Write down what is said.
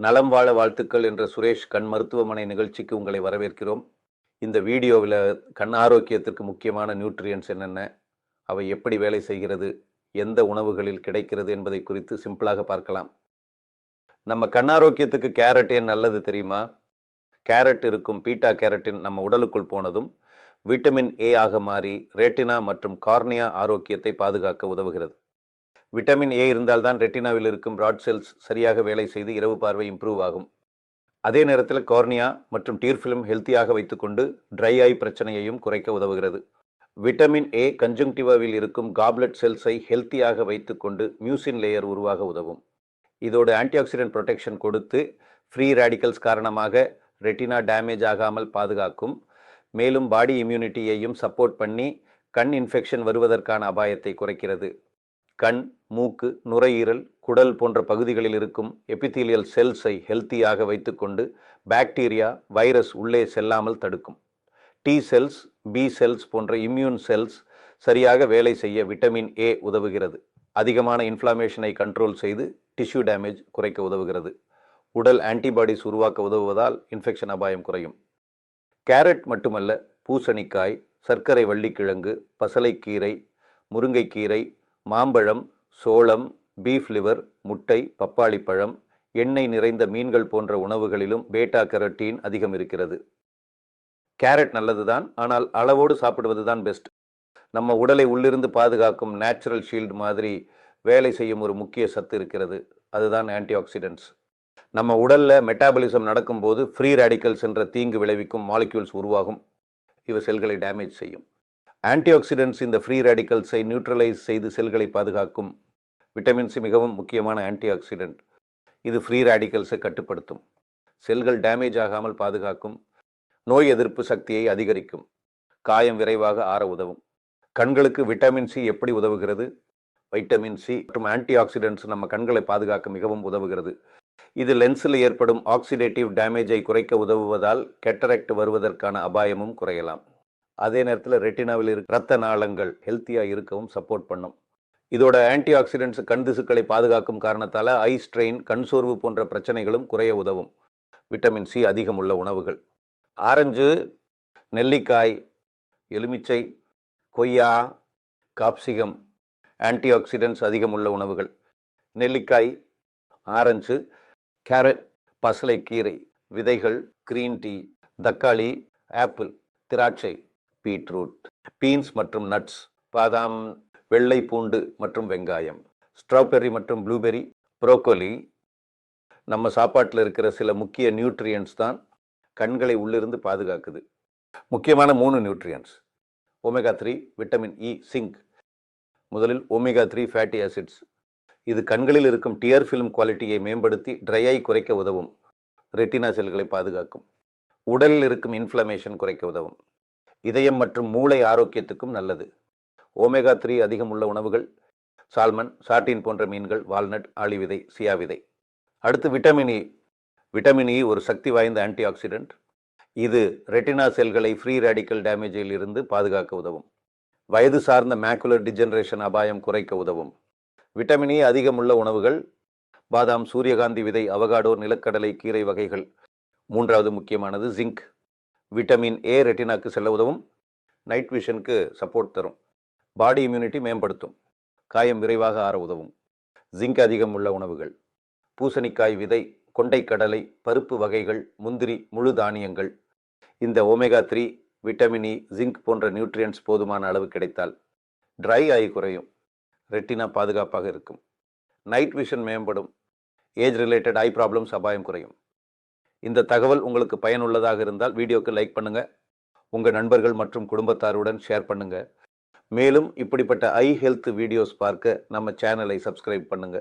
நலம் வாழ வாழ்த்துக்கள் என்ற சுரேஷ் கண் மருத்துவமனை நிகழ்ச்சிக்கு உங்களை வரவேற்கிறோம். இந்த வீடியோவில் கண் ஆரோக்கியத்திற்கு முக்கியமான நியூட்ரியன்ஸ் என்னென்ன, அவை எப்படி வேலை செய்கிறது, எந்த உணவுகளில் கிடைக்கிறது என்பதை குறித்து சிம்பிளாக பார்க்கலாம். நம்ம கண் ஆரோக்கியத்துக்கு கேரட் ஏன் நல்லது தெரியுமா? கேரட் இருக்கும் பீட்டா கேரட்டின் நம்ம உடலுக்குள் போனதும் விட்டமின் ஏ ஆக மாறி ரெட்டினா மற்றும் கார்னியா ஆரோக்கியத்தை பாதுகாக்க உதவுகிறது. விட்டமின் ஏ இருந்தால்தான் ரெட்டினாவில் இருக்கும் ராட் செல்ஸ் சரியாக வேலை செய்து இரவு பார்வை இம்ப்ரூவ் ஆகும். அதே நேரத்தில் கார்னியா மற்றும் டீர் ஃபிலிம் ஹெல்த்தியாக வைத்துக்கொண்டு ட்ரை ஐ பிரச்சனையையும் குறைக்க உதவுகிறது. விட்டமின் ஏ கன்ஜங்டிவாவில் இருக்கும் காப்லெட் செல்ஸை ஹெல்த்தியாக வைத்துக்கொண்டு மியூசின் லேயர் உருவாக உதவும். இதோடு ஆன்டிஆக்சிடென்ட் ப்ரொடெக்ஷன் கொடுத்து ஃப்ரீ ரேடிக்கல்ஸ் காரணமாக ரெட்டினா டேமேஜ் ஆகாமல் பாதுகாக்கும். மேலும் பாடி இம்யூனிட்டியையும் சப்போர்ட் பண்ணி கண் இன்ஃபெக்ஷன் வருவதற்கான அபாயத்தை குறைக்கிறது. கண், மூக்கு, நுரையீரல், குடல் போன்ற பகுதிகளில் இருக்கும் எபிதீலியல் செல்ஸை ஹெல்த்தியாக வைத்துக்கொண்டு பாக்டீரியா, வைரஸ் உள்ளே செல்லாமல் தடுக்கும். டி செல்ஸ், பி செல்ஸ் போன்ற இம்யூன் செல்ஸ் சரியாக வேலை செய்ய விட்டமின் ஏ உதவுகிறது. அதிகமான இன்ஃப்ளமேஷனை கண்ட்ரோல் செய்து டிஷ்யூ டேமேஜ் குறைக்க உதவுகிறது. உடல் ஆன்டிபாடிஸ் உருவாக்க உதவுவதால் இன்ஃபெக்ஷன் அபாயம் குறையும். கேரட் மட்டுமல்ல, பூசணிக்காய், சர்க்கரை வள்ளிக்கிழங்கு, பசலைக்கீரை, முருங்கைக்கீரை, மாம்பழம், சோளம், பீஃப் லிவர், முட்டை, பப்பாளி பழம், எண்ணெய் நிறைந்த மீன்கள் போன்ற உணவுகளிலும் பேட்டா கரோட்டீன் அதிகம் இருக்கிறது. கேரட் நல்லதுதான், ஆனால் அளவோடு சாப்பிடுவதுதான் பெஸ்ட். நம்ம உடலை உள்ளிருந்து பாதுகாக்கும் நேச்சுரல் ஷீல்டு மாதிரி வேலை செய்யும் ஒரு முக்கிய சத்து இருக்கிறது. அதுதான் ஆன்டிஆக்சிடென்ட்ஸ். நம்ம உடல்ல மெட்டாபாலிசம் நடக்கும்போது ஃப்ரீ ரேடிக்கல்ஸ் என்ற தீங்கு விளைவிக்கும் மாலிக்யூல்ஸ் உருவாகும். இவை செல்களை டேமேஜ் செய்யும். ஆன்டிஆக்சிடென்ட்ஸ் இந்த ஃப்ரீ ரேடிக்கல்ஸை நியூட்ரலைஸ் செய்து செல்களை பாதுகாக்கும். விட்டமின் சி மிகவும் முக்கியமான ஆன்டிஆக்சிடென்ட். இது ஃப்ரீ ரேடிக்கல்ஸை கட்டுப்படுத்தும், செல்கள் டேமேஜ் ஆகாமல் பாதுகாக்கும், நோய் எதிர்ப்பு சக்தியை அதிகரிக்கும், காயம் விரைவாக ஆற உதவும். கண்களுக்கு விட்டமின் சி எப்படி உதவுகிறது? வைட்டமின் சி மற்றும் ஆன்டிஆக்சிடென்ட்ஸ் நம்ம கண்களை பாதுகாக்க மிகவும் உதவுகிறது. இது லென்ஸில் ஏற்படும் ஆக்சிடேட்டிவ் டேமேஜை குறைக்க உதவுவதால் கேட்டராக்ட் வருவதற்கான அபாயமும் குறையலாம். அதே நேரத்தில் ரெட்டினாவில் இருக்க இரத்த நாளங்கள் ஹெல்த்தியாக இருக்கவும் சப்போர்ட் பண்ணும். இதோட ஆன்டிஆக்சிடென்ட்ஸ் கண் திசுக்களை பாதுகாக்கும் காரணத்தால் ஐ ஸ்ட்ரெயின், கண் சோர்வு போன்ற பிரச்சனைகளும் குறைய உதவும். விட்டமின் சி அதிகம் உள்ள உணவுகள்: ஆரஞ்சு, நெல்லிக்காய், எலுமிச்சை, கொய்யா, காப்சிகம். ஆன்டிஆக்சிடென்ட்ஸ் அதிகம் உள்ள உணவுகள்: நெல்லிக்காய், ஆரஞ்சு, கேரட், பசலைக்கீரை, விதைகள், கிரீன் டீ, தக்காளி, ஆப்பிள், திராட்சை, பீட்ரூட், பீன்ஸ் மற்றும் நட்ஸ், பாதாம், வெள்ளை பூண்டு மற்றும் வெங்காயம், ஸ்ட்ராபெர்ரி மற்றும் ப்ளூபெர்ரி, ப்ரோக்கோலி. நம்ம சாப்பாட்டில் இருக்கிற சில முக்கிய நியூட்ரியன்ஸ் தான் கண்களை உள்ளிருந்து பாதுகாக்குது. முக்கியமான 3 nutrients: omega 3, vitamin E, zinc. முதலில் ஒமேகா 3 ஃபேட்டி ஆசிட்ஸ். இது கண்களில் இருக்கும் டியர் ஃபிலிம் குவாலிட்டியை மேம்படுத்தி ட்ரை ஐ குறைக்க உதவும். ரெட்டினா செல்களை பாதுகாக்கும். உடலில் இருக்கும் இன்ஃப்ளமேஷன் குறைக்க உதவும். இதயம் மற்றும் மூளை ஆரோக்கியத்துக்கும் நல்லது. ஒமேகா 3 அதிகம் உள்ள உணவுகள்: சால்மன், சார்டின் போன்ற மீன்கள், வால்நட், ஆளி விதை, சியா விதை. அடுத்து விட்டமின் இ. விட்டமின் இ ஒரு சக்தி வாய்ந்த ஆன்டிஆக்சிடென்ட். இது ரெட்டினா செல்களை ஃப்ரீ ரேடிக்கல் டேமேஜில் இருந்து பாதுகாக்க உதவும். வயது சார்ந்த மேக்குலர் டிஜெனரேஷன் அபாயம் குறைக்க உதவும். விட்டமின் இ அதிகம் உள்ள உணவுகள்: பாதாம், சூரியகாந்தி விதை, அவகாடோ, நிலக்கடலை, கீரை வகைகள். மூன்றாவது முக்கியமானது ஜிங்க். விட்டமின் ஏ ரெட்டினாக்கு செல்ல உதவும். நைட் விஷனுக்கு சப்போர்ட் தரும். பாடி இம்யூனிட்டி மேம்படுத்தும். காயம் விரைவாக ஆற உதவும். ஜிங்க் அதிகம் உள்ள உணவுகள்: பூசணிக்காய் விதை, கொண்டைக்கடலை, பருப்பு வகைகள், முந்திரி, முழு தானியங்கள். இந்த ஒமேகா 3, விட்டமின் இ, ஜிங்க் போன்ற நியூட்ரியன்ஸ் போதுமான அளவு கிடைத்தால் ட்ரை ஐ குறையும், ரெட்டினா பாதுகாப்பாக இருக்கும், நைட் விஷன் மேம்படும், ஏஜ் ரிலேட்டட் ஐ ப்ராப்ளம்ஸ் அபாயம் குறையும். இந்த தகவல் உங்களுக்கு பயனுள்ளதாக இருந்தால் வீடியோக்கு லைக் பண்ணுங்க, உங்கள் நண்பர்கள் மற்றும் குடும்பத்தாருடன் ஷேர் பண்ணுங்க. மேலும் இப்படிப்பட்ட ஐ ஹெல்த் வீடியோஸ் பார்க்க நம்ம சேனலை சப்ஸ்கிரைப் பண்ணுங்க.